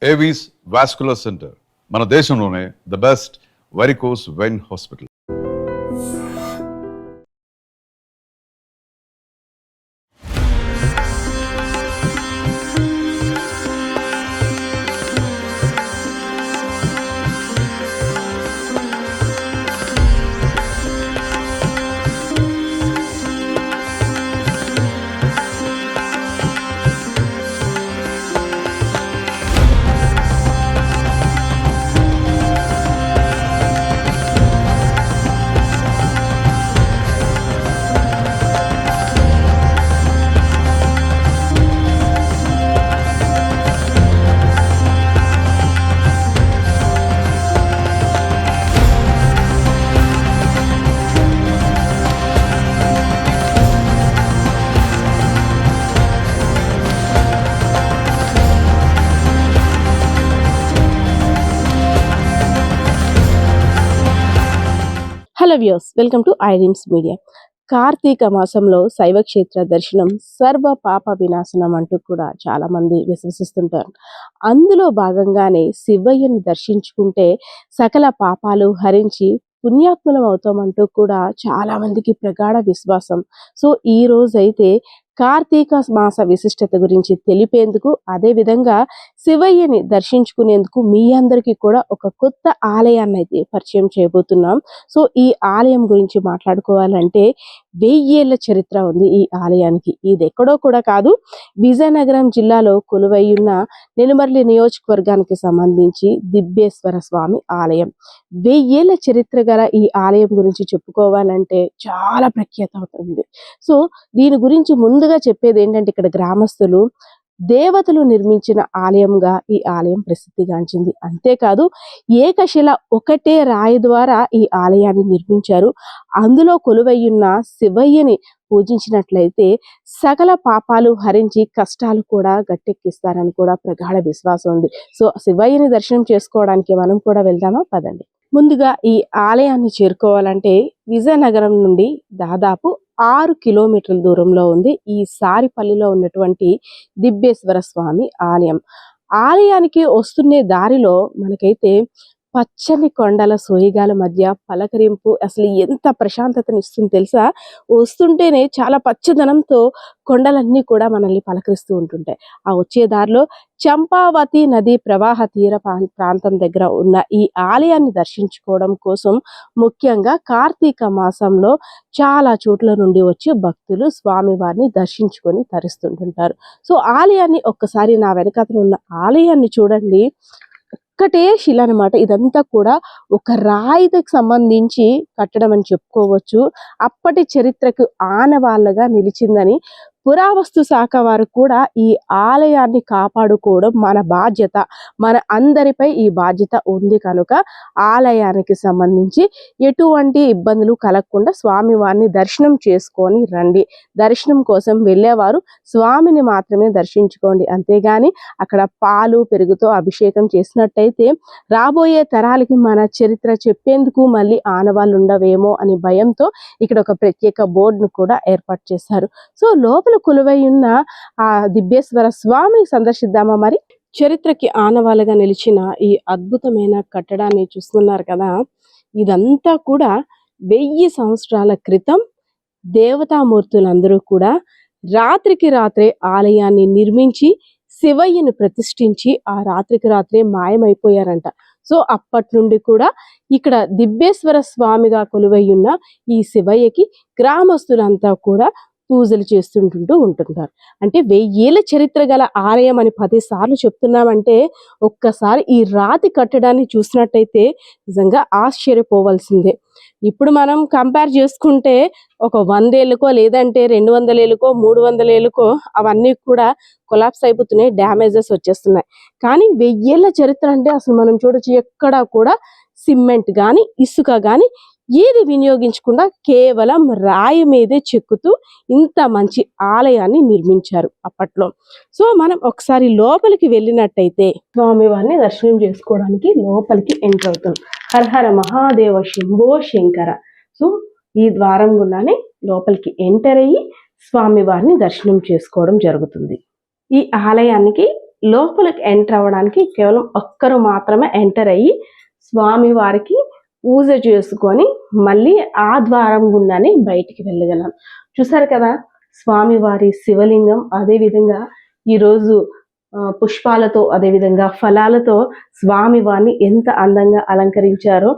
Avis vascular centre మన దేశంలోనే the best varicose vein hospital. Hello viewers, welcome to iDreams Media. Karthika మాసంలో శైవ క్షేత్ర దర్శనం సర్వ పాప వినాశనం అంటూ కూడా చాలా మంది విశ్వసిస్తుంటారు. అందులో భాగంగానే శివయ్యని దర్శించుకుంటే సకల పాపాలు హరించి పుణ్యాత్ములం అవుతామంటూ కూడా చాలా మందికి ప్రగాఢ విశ్వాసం. సో ఈ రోజైతే కార్తీక మాస విశిష్టత గురించి తెలిపేందుకు, అదేవిధంగా శివయ్యని దర్శించుకునేందుకు మీ అందరికీ కూడా ఒక కొత్త ఆలయాన్ని అయితే పరిచయం చేయబోతున్నాం. సో ఈ ఆలయం గురించి మాట్లాడుకోవాలంటే 1000 ఏళ్ల చరిత్ర ఉంది ఈ ఆలయానికి. ఇది ఎక్కడో కూడా కాదు, విజయనగరం జిల్లాలో కొలువైయున్న నెల్లిమర్ల నియోజకవర్గానికి సంబంధించి దిబ్బేశ్వర స్వామి ఆలయం. 1000 ఏళ్ల చరిత్ర గల ఈ ఆలయం గురించి చెప్పుకోవాలంటే చాలా ప్రఖ్యాత అవుతుంది. సో దీని గురించి ముందుగా చెప్పేది ఏంటంటే, ఇక్కడ గ్రామస్తులు దేవతలు నిర్మించిన ఆలయంగా ఈ ఆలయం ప్రసిద్ధిగాంచింది. అంతేకాదు ఏకశిల ఒకటే రాయి ద్వారా ఈ ఆలయాన్ని నిర్మించారు. అందులో కొలువయ్యున్న శివయ్యని పూజించినట్లయితే సకల పాపాలు హరించి కష్టాలు కూడా గట్టెక్కిస్తారని కూడా ప్రగాఢ విశ్వాసం ఉంది. సో శివయ్యని దర్శనం చేసుకోవడానికి మనం కూడా వెళ్దామా? పదండి. ముందుగా ఈ ఆలయాన్ని చేరుకోవాలంటే విజయనగరం నుండి దాదాపు 6 కిలోమీటర్ల దూరంలో ఉంది ఈ సారిపల్లిలో ఉన్నటువంటి దిబ్బేశ్వర స్వామి ఆలయం. ఆలయానికి వస్తున్నే దారిలో మనకైతే పచ్చని కొండల సోయిగాల మధ్య పలకరింపు అసలు ఎంత ప్రశాంతతని ఇస్తుంది తెలుసా. వస్తుంటేనే చాలా పచ్చదనంతో కొండలన్నీ కూడా మనల్ని పలకరిస్తూ ఉంటుంటాయి. ఆ వచ్చే దారిలో చంపావతి నది ప్రవాహ తీర ప్రాంతం దగ్గర ఉన్న ఈ ఆలయాన్ని దర్శించుకోవడం కోసం ముఖ్యంగా కార్తీక మాసంలో చాలా చోట్ల నుండి వచ్చి భక్తులు స్వామివారిని దర్శించుకొని తరిస్తుంటుంటారు. సో ఆలయాన్ని ఒక్కసారి నా వెనకాతల ఉన్న ఆలయాన్ని చూడండి. ఒక్కటే శిల అనమాట. ఇదంతా కూడా ఒక రాయికి సంబంధించి కట్టడం అని చెప్పుకోవచ్చు. అప్పటి చరిత్రకు ఆనవాళ్ళగా నిలిచిందని పురావస్తు శాఖ వారు కూడా ఈ ఆలయాన్ని కాపాడుకోవడం మన బాధ్యత, మన అందరిపై ఈ బాధ్యత ఉంది కనుక ఆలయానికి సంబంధించి ఎటువంటి ఇబ్బందులు కలగకుండా స్వామివారిని దర్శనం చేసుకొని రండి. దర్శనం కోసం వెళ్ళేవారు స్వామిని మాత్రమే దర్శించుకోండి. అంతేగాని అక్కడ పాలు పెరుగుతో అభిషేకం చేసినట్టయితే రాబోయే తరాలకి మన చరిత్ర చెప్పేందుకు మళ్ళీ ఆనవాళ్ళు ఉండవేమో అని భయంతో ఇక్కడ ఒక ప్రత్యేక బోర్డును కూడా ఏర్పాటు చేశారు. సో లోపల కొలువై ఉన్న ఆ దిబ్బేశ్వర స్వామిని సందర్శిద్దామా మరి? చరిత్రకి ఆనవాలుగా నిలిచిన ఈ అద్భుతమైన కట్టడాన్ని చూస్తున్నారు కదా. ఇదంతా కూడా 1000 సంవత్సరాల క్రితం దేవతామూర్తులందరూ కూడా రాత్రికి రాత్రే ఆలయాన్ని నిర్మించి శివయ్యను ప్రతిష్ఠించి ఆ రాత్రికి రాత్రే మాయమైపోయారంట. సో అప్పటి నుండి కూడా ఇక్కడ దిబ్బేశ్వర స్వామిగా కొలువై ఉన్న ఈ శివయ్యకి గ్రామస్తులంతా కూడా పూజలు చేస్తుంటూ ఉంటుంటారు. అంటే 1000 ఏళ్ల చరిత్ర గల ఆలయం అని 10 సార్లు చెప్తున్నామంటే ఒక్కసారి ఈ రాతి కట్టడాన్ని చూసినట్టయితే నిజంగా ఆశ్చర్యపోవాల్సిందే. ఇప్పుడు మనం కంపేర్ చేసుకుంటే ఒక 100 ఏళ్ళకో లేదంటే 200 ఏళ్ళకో 300 ఏళ్ళకో అవన్నీ కూడా కొలాప్స్ అయిపోతున్నాయి, డ్యామేజెస్ వచ్చేస్తున్నాయి. కానీ 1000 ఏళ్ల చరిత్ర అంటే అసలు మనం చూడొచ్చు, ఎక్కడా కూడా సిమెంట్ కానీ ఇసుక కానీ ఏది వినియోగించకుండా కేవలం రాయి మీదే చెక్కుతూ ఇంత మంచి ఆలయాన్ని నిర్మించారు అప్పట్లో. సో మనం ఒకసారి లోపలికి వెళ్ళినట్టయితే స్వామివారిని దర్శనం చేసుకోవడానికి లోపలికి ఎంటర్ అవుతాం. హరహర మహాదేవ శంభో శంకర. సో ఈ ద్వారం గుండానే లోపలికి ఎంటర్ అయ్యి స్వామివారిని దర్శనం చేసుకోవడం జరుగుతుంది. ఈ ఆలయానికి లోపలికి ఎంటర్ అవ్వడానికి కేవలం ఒక్కరు మాత్రమే ఎంటర్ అయ్యి స్వామి వారికి పూజ చేసుకొని మళ్ళీ ఆ ద్వారం గుండానే బయటికి వెళ్ళగలం. చూసారు కదా స్వామివారి శివలింగం, అదేవిధంగా ఈరోజు పుష్పాలతో అదేవిధంగా ఫలాలతో స్వామివారిని ఎంత అందంగా అలంకరించారో.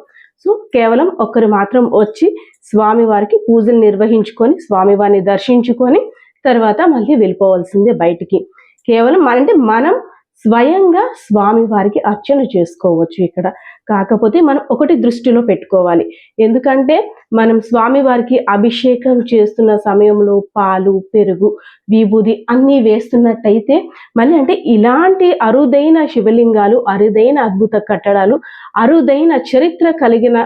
సో కేవలం ఒక్కరు మాత్రం వచ్చి స్వామివారికి పూజలు నిర్వహించుకొని స్వామివారిని దర్శించుకొని తర్వాత మళ్ళీ వెళ్ళిపోవాల్సిందే బయటికి. కేవలం మనం స్వయంగా స్వామివారికి అర్చన చేసుకోవచ్చు ఇక్కడ. కాకపోతే మనం ఒకటి దృష్టిలో పెట్టుకోవాలి, ఎందుకంటే మనం స్వామివారికి అభిషేకం చేస్తున్న సమయంలో పాలు, పెరుగు, విభూది అన్నీ వేస్తున్నట్టయితే మళ్ళీ అంటే ఇలాంటి అరుదైన శివలింగాలు, అరుదైన అద్భుత కట్టడాలు, అరుదైన చరిత్ర కలిగిన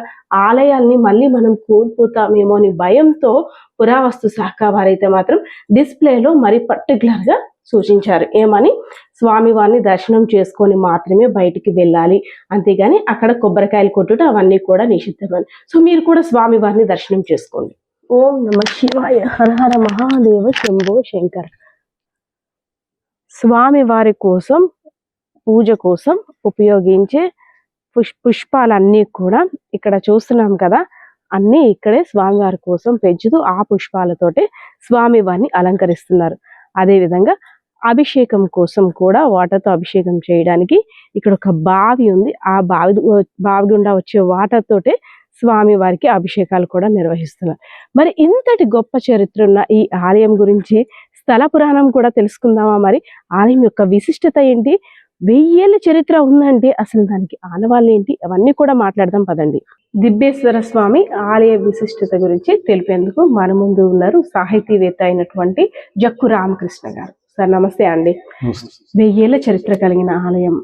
ఆలయాల్ని మళ్ళీ మనం కోల్పోతామేమో అని భయంతో పురావస్తు శాఖ వారైతే మాత్రం డిస్ప్లేలో మరి పర్టికులర్గా సూచించారు. ఏమని? స్వామివారిని దర్శనం చేసుకొని మాత్రమే బయటికి వెళ్ళాలి, అంతేగాని అక్కడ కొబ్బరికాయలు కొట్టుట అవన్నీ కూడా నిషిద్ధమని. సో మీరు కూడా స్వామివారిని దర్శనం చేసుకోండి. ఓం నమ శివాయ. హర హర మహాదేవ శంభో శంకర. స్వామివారి కోసం పూజ కోసం ఉపయోగించే పుష్పాలన్నీ కూడా ఇక్కడ చూస్తున్నాం కదా, అన్నీ ఇక్కడే స్వామివారి కోసం పెంచుతూ ఆ పుష్పాలతోటే స్వామివారిని అలంకరిస్తున్నారు. అదేవిధంగా అభిషేకం కోసం కూడా వాటర్తో అభిషేకం చేయడానికి ఇక్కడ ఒక బావి ఉంది. ఆ బావి గుండా వచ్చే వాటర్ తోటే స్వామి వారికి అభిషేకాలు కూడా నిర్వహిస్తున్నారు. మరి ఇంతటి గొప్ప చరిత్ర ఉన్న ఈ ఆలయం గురించి స్థల పురాణం కూడా తెలుసుకుందామా? మరి ఆలయం యొక్క విశిష్టత ఏంటి, 1000 ఏళ్ల చరిత్ర ఉందంటే అసలు దానికి ఆనవాళ్ళు ఏంటి, అవన్నీ కూడా మాట్లాడదాం పదండి. దిబ్బేశ్వర స్వామి ఆలయ విశిష్టత గురించి తెలిపేందుకు మన ముందు ఉన్నారు సాహితీవేత్త అయినటువంటి జక్కు రామకృష్ణ గారు. సార్ నమస్తే అండి. 1000 ఏళ్ల చరిత్ర కలిగిన ఆలయం,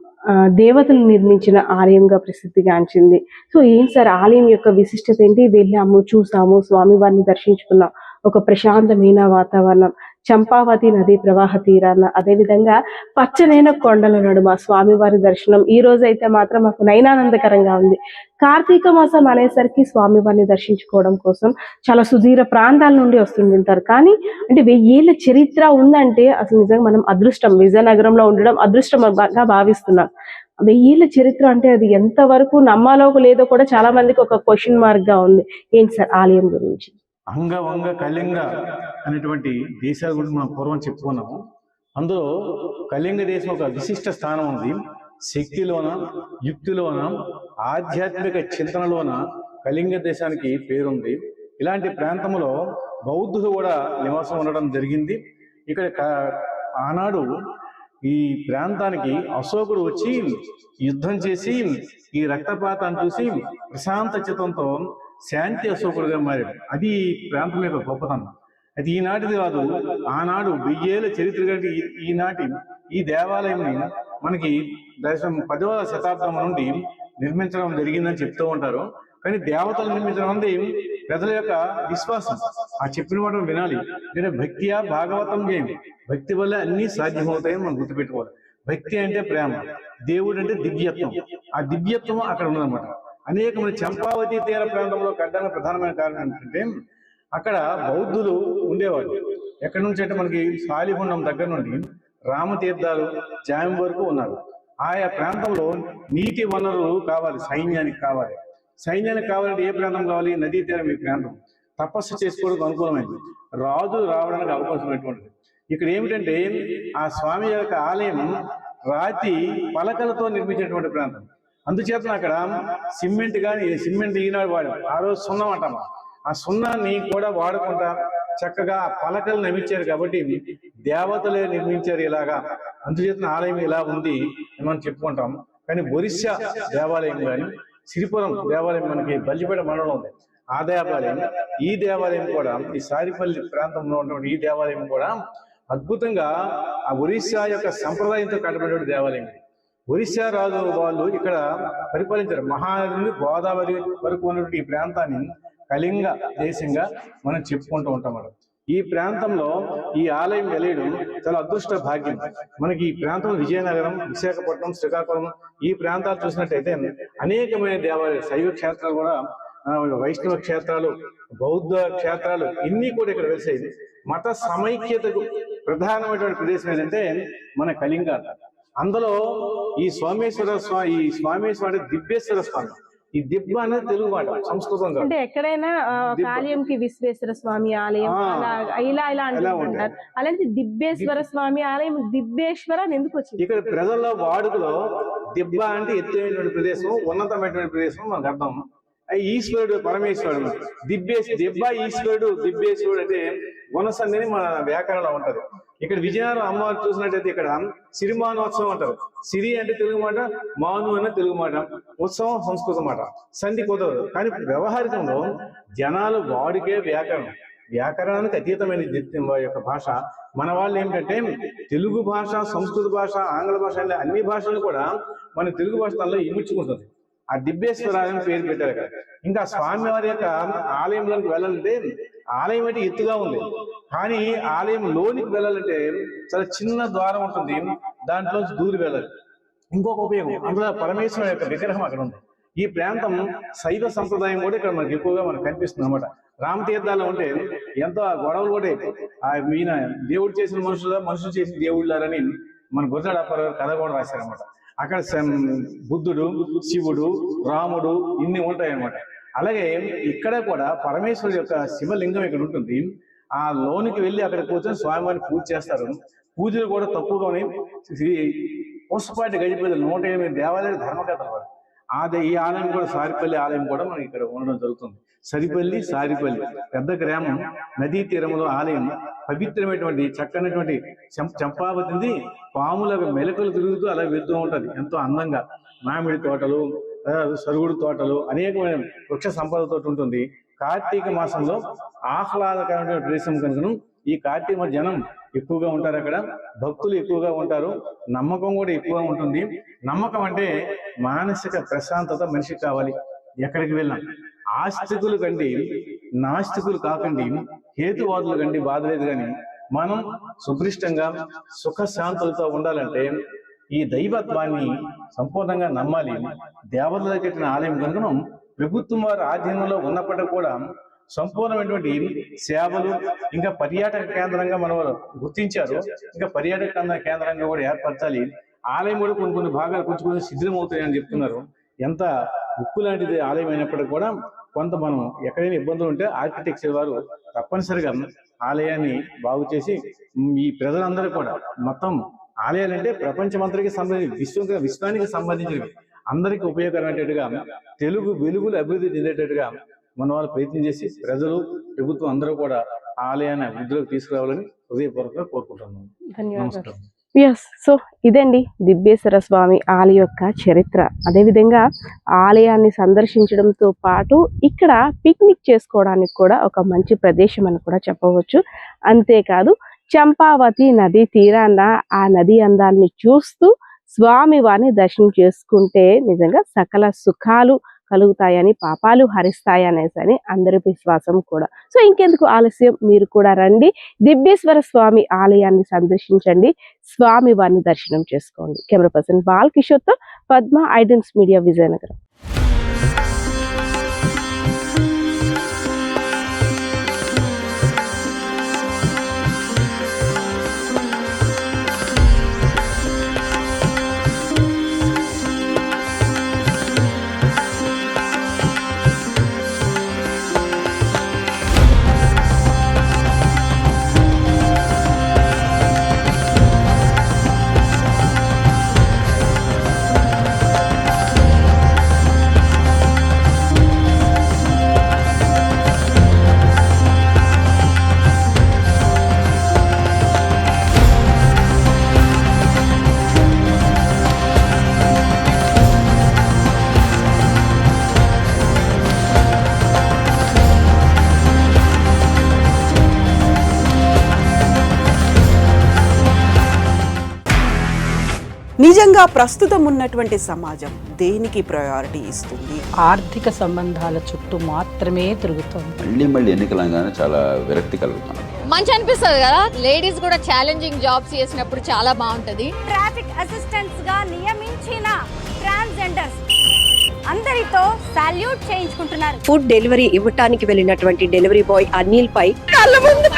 దేవతలు నిర్మించిన ఆలయంగా ప్రసిద్ధిగాంచింది. సో ఏం సార్ ఆలయం యొక్క విశిష్టత ఏంటి? వెళ్ళాము, చూసాము, స్వామివారిని దర్శించుకున్నాం. ఒక ప్రశాంతమైన వాతావరణం, చంపావతి నది ప్రవాహ తీరాన, అదేవిధంగా పచ్చనైన కొండల నడుమ స్వామివారి దర్శనం ఈ రోజు అయితే మాత్రం మాకు నయనానందకరంగా ఉంది. కార్తీక మాసం అనేసరికి స్వామివారిని దర్శించుకోవడం కోసం చాలా సుదూర ప్రాంతాల నుండి వస్తుంటారు. కానీ అంటే 1000 ఏళ్ల చరిత్ర ఉందంటే అసలు నిజంగా మనం అదృష్టం, విజయనగరంలో ఉండడం అదృష్టంగా భావిస్తున్నాం. 1000 ఏళ్ల చరిత్ర అంటే అది ఎంతవరకు నమ్మాలో లేదో కూడా చాలా మందికి ఒక క్వశ్చన్ మార్క్ గా ఉంది. ఏంటి సార్ ఆలయం గురించి? అంగ వంగ కళింగ అనేటువంటి దేశాల గురించి మనం పూర్వం చెప్పుకున్నాము. అందులో కళింగ దేశం ఒక విశిష్ట స్థానం ఉంది. శక్తిలోన, యుక్తిలోన, ఆధ్యాత్మిక చింతనలోన కళింగ దేశానికి పేరుంది. ఇలాంటి ప్రాంతంలో బౌద్ధులు కూడా నివాసం ఉండడం జరిగింది. ఇక్కడ ఆనాడు ఈ ప్రాంతానికి అశోకుడు వచ్చి యుద్ధం చేసి ఈ రక్తపాతాన్ని చూసి ప్రశాంత చిత్తంతో శాంతి అశోకుడుగా మారాడు. అది ప్రాంతం యొక్క గొప్పతనం. అది ఈనాటిది కాదు, ఆనాడు 1000 ఏళ్ల చరిత్ర కంటే ఈనాటి ఈ దేవాలయంని మనకి 10వ శతాబ్దం నుండి నిర్మించడం జరిగిందని చెప్తూ ఉంటారు. కానీ దేవతలు నిర్మించడం అనేది ప్రజల యొక్క విశ్వాసం. ఆ చెప్పిన మాట వినాలి. నేను భక్తియా భాగవతం చేయండి, భక్తి వల్ల అన్ని సాధ్యమవుతాయని మనం గుర్తుపెట్టుకోవాలి. భక్తి అంటే ప్రేమ, దేవుడు అంటే దివ్యత్వం. ఆ దివ్యత్వం అక్కడ ఉన్నదన్నమాట. అనేక మంది చంపావతి తీర ప్రాంతంలో కట్టడానికి ప్రధానమైన కారణం ఏంటంటే అక్కడ బౌద్ధులు ఉండేవాళ్ళు. ఎక్కడి నుంచి అంటే మనకి సాలిగుండం దగ్గర నుండి రామతీర్థాలు, జామి వరకు ఉన్నారు. ఆయా ప్రాంతంలో నీటి వనరులు కావాలి, సైన్యానికి కావాలి. సైన్యానికి కావాలంటే ఏ ప్రాంతం కావాలి? నదీ తీరం. ఈ ప్రాంతం తపస్సు చేసుకోవడానికి అనుకూలమైంది, రాజులు రావడానికి అవకాశమైనటువంటిది. ఇక్కడ ఏమిటంటే ఆ స్వామి యొక్క ఆలయం రాతి పలకలతో నిర్మించినటువంటి ప్రాంతం. అందుచేత అక్కడ సిమెంట్ కానీ, సిమెంట్ ఈనాడు వాడారు, ఆ రోజు సున్నం అంటామా, ఆ సున్నాన్ని కూడా వాడకుండా చక్కగా పలకలు నిర్మించారు. కాబట్టి దేవతలే నిర్మించారు ఇలాగా. అందుచేత ఆలయం ఇలా ఉంది మనం చెప్పుకుంటాం. కానీ ఒరిస్సా దేవాలయం కానీ, సిరిపురం దేవాలయం మనకి బల్లిపేట మండలం ఉంది, ఆ దేవాలయం, ఈ దేవాలయం కూడా, ఈ సారిపల్లి ప్రాంతంలో ఉన్నటువంటి ఈ దేవాలయం కూడా అద్భుతంగా ఆ ఒరిస్సా యొక్క సంప్రదాయంతో కట్టబడిన దేవాలయం. ఒరిస్సా రాజు వాళ్ళు ఇక్కడ పరిపాలించారు. మహానది నుండి గోదావరి వరకు ఉన్నటువంటి ఈ ప్రాంతాన్ని కళింగ దేశంగా మనం చెప్పుకుంటూ ఉంటాం. ఈ ప్రాంతంలో ఈ ఆలయం వెలియడం చాలా అదృష్ట భాగ్యం. మనకి ఈ ప్రాంతం విజయనగరం, విశాఖపట్నం, శ్రీకాకుళం ఈ ప్రాంతాలు చూసినట్టయితే అనేకమైన దేవాలయాలు, శైవ క్షేత్రాలు కూడా, వైష్ణవ క్షేత్రాలు, బౌద్ధ క్షేత్రాలు ఇన్ని కూడా ఇక్కడ వెలిసాయి. మత సమైక్యతకు ప్రధానమైనటువంటి ప్రదేశం ఏంటంటే మన కళింగ. అందులో ఈ స్వామేశ్వర దిబ్బేశ్వర స్వామి. ఈ దిబ్బ అనేది తెలుగు మాట, సంస్కృతం కాదు. అంటే ఎక్కడైనా ఆలయంకి విశ్వేశ్వర స్వామి ఆలయం ఇలా అంటారు. అలాంటి దిబ్బేశ్వర స్వామి ఆలయం దిబ్బేశ్వర అని ఎందుకు వచ్చింది? ఇక్కడ ప్రజల్లో వాడుకలో దిబ్బ అంటే ఎత్తైనటువంటి ప్రదేశం, ఉన్నతమైనటువంటి ప్రదేశం మనకు అర్థం. ఈశ్వరుడు పరమేశ్వరుడు, దిబ్బ ఈశ్వరుడు, దిబ్బేశ్వరుడు అంటే గుణసంధిని మన వ్యాకరణలో ఉంటది. ఇక్కడ విజయనగరం అమ్మవారు చూసినట్టయితే ఇక్కడ సిరిమానోత్సవం అంటారు. సిరి అంటే తెలుగు మాట, మాను అనే తెలుగు మాట, ఉత్సవం సంస్కృత మాట. సంధి కుదరదు. కానీ వ్యవహారికంలో జనాలు వాడికే వ్యాకరణానికి అతీతమైన యొక్క భాష. మన వాళ్ళు ఏమిటంటే తెలుగు భాష, సంస్కృత భాష, ఆంగ్ల భాష అనే అన్ని భాషలు కూడా మన తెలుగు భాష తనలో ఇముడ్చుకుంటుంది. ఆ దిబ్బేశ్వరాలయం పేరు పెట్టారు కదా. ఇంకా స్వామివారి యొక్క ఆలయంలోకి వెళ్ళాలంటే ఆలయం అంటే ఎత్తుగా ఉంది, కానీ ఆలయం లోనికి వెళ్ళాలంటే చాలా చిన్న ద్వారం ఉంటుంది, దాంట్లో దూరి వెళ్ళాలి. ఇంకొక ఉపయోగం, అందులో పరమేశ్వరుడు యొక్క విగ్రహం అక్కడ ఉంది. ఈ ప్రాంతం శైవ సంప్రదాయం కూడా ఇక్కడ మనకి ఎక్కువగా మనకు కనిపిస్తుంది అనమాట. రామతీర్థాల్లో ఉంటే ఎంతో గొడవలు కూడా ఈయన దేవుడు చేసిన మనుషులు చేసిన దేవుళ్ళారని మన గురజాడ కథ కూడా రాశారనమాట. అక్కడ బుద్ధుడు, శివుడు, రాముడు ఇన్ని ఉంటాయి అన్నమాట. అలాగే ఇక్కడ కూడా పరమేశ్వరుడు యొక్క శివలింగం ఇక్కడ ఉంటుంది. ఆ లోనికి వెళ్ళి అక్కడ కూర్చొని స్వామివారిని పూజ చేస్తారు. పూజలు కూడా తక్కువగానే పుష్పాటి గడిపేది 108 దేవాలయ ధర్మకథలు. ఈ ఆలయం కూడా సారిపల్లి ఆలయం కూడా మనకి ఇక్కడ ఉండడం జరుగుతుంది. సారిపల్లి పెద్ద గ్రామం, నదీ తీరంలో ఆలయం. పవిత్రమైనటువంటి చక్కనటువంటి చంపావతిది పాముల మెలకలు తిరుగుతూ అలా వెళ్తూ ఉంటది. ఎంతో అందంగా మామిడి తోటలు, సరుగుడు తోటలు, అనేకమైన వృక్ష సంపదతో ఉంటుంది. కార్తీక మాసంలో ఆహ్లాదకరమైన ప్రదేశం కనుక ఈ కార్తీక జనం ఎక్కువగా ఉంటారు. అక్కడ భక్తులు ఎక్కువగా ఉంటారు. నమ్మకం కూడా ఎక్కువగా ఉంటుంది. నమ్మకం అంటే మానసిక ప్రశాంతత మనిషికి కావాలి. ఎక్కడికి వెళ్ళాం ఆస్తికులు కండి నాస్తికులు కాకండి, హేతువాదులు కండి బాధ లేదు. కానీ మనం సుభృష్టంగా సుఖశాంతులతో ఉండాలంటే ఈ దైవత్వాన్ని సంపూర్ణంగా నమ్మాలి. దేవతలు కట్టిన ఆలయం కనుక ప్రభుత్వం వారి ఆధీనంలో ఉన్నప్పటికీ కూడా సంపూర్ణమైనటువంటి సేవలు, ఇంకా పర్యాటక కేంద్రంగా మనం గుర్తించారు. ఇంకా పర్యాటక కేంద్రంగా కూడా ఏర్పరచాలి. ఆలయం కూడా కొన్ని భాగాలు కొంచెం శిథిలమవుతాయని చెప్తున్నారు. ఎంత ఉక్కు లాంటిది ఆలయం అయినప్పటికీ కూడా కొంత మనం ఎక్కడైనా ఇబ్బందులు ఉంటే ఆర్కిటెక్చర్ వారు తప్పనిసరిగా ఆలయాన్ని బాగు చేసి ఈ ప్రజలందరూ కూడా మొత్తం ఆలయాలంటే ప్రపంచమంతరికి సంబంధించి విశ్వానికి సంబంధించినవి అందరికీ ఉపయోగకరమైనట్టుగా తెలుగు వెలుగులు అభివృద్ధి చెందేటట్టుగా మన వాళ్ళు ప్రయత్నం చేసి ప్రజలు, ప్రభుత్వం అందరూ కూడా ఆలయాన్ని అభివృద్ధిలోకి తీసుకురావాలని హృదయపూర్వకంగా కోరుకుంటున్నాను. నమస్కారం. సో ఇదండి దిబ్బేశ్వర స్వామి ఆలయం యొక్క చరిత్ర. అదేవిధంగా ఆలయాన్ని సందర్శించడంతో పాటు ఇక్కడ పిక్నిక్ చేసుకోవడానికి కూడా ఒక మంచి ప్రదేశం అని కూడా చెప్పవచ్చు. అంతేకాదు చంపావతి నది తీరాన ఆ నది అందాన్ని చూస్తూ స్వామి వారిని దర్శనం చేసుకుంటే నిజంగా సకల సుఖాలు కలుగుతాయని, పాపాలు హరిస్తాయనేసి అందరి విశ్వాసం కూడా. సో ఇంకెందుకు ఆలస్యం, మీరు కూడా రండి, దిబ్బేశ్వర స్వామి ఆలయాన్ని సందర్శించండి, స్వామి వారిని దర్శనం చేసుకోండి. కెమెరా పర్సన్ బాలకిషోర్తో పద్మ, ఐడ్రీమ్స్ మీడియా, విజయనగరం. నిజంగా ప్రస్తుతం ఉన్నటువంటి సమాజం దేనికి ప్రయారిటీ ఇస్తుంది? ఆర్థిక సంబంధాల చుట్టూ మాత్రమే తిరుగుతుంది. మళ్ళీ ఎన్నికలంగానే చాలా విరక్తి కలుగుతాం. మంచి అనిపిస్తుంది కదా, లేడీస్ కూడా ఛాలెంజింగ్ జాబ్స్ చేసినప్పుడు చాలా బాగుంటది. ట్రాఫిక్ అసిస్టెంట్స్ గా నియమించిన ట్రాన్స్జెండర్స్ అందరితో సాల్యూట్ చేయించుకుంటున్నారు. ఫుడ్ డెలివరీ ఇవ్వటానికి వెళ్ళినటువంటి డెలివరీ బాయ్ అనిల్ పై కళ్ళ ముందు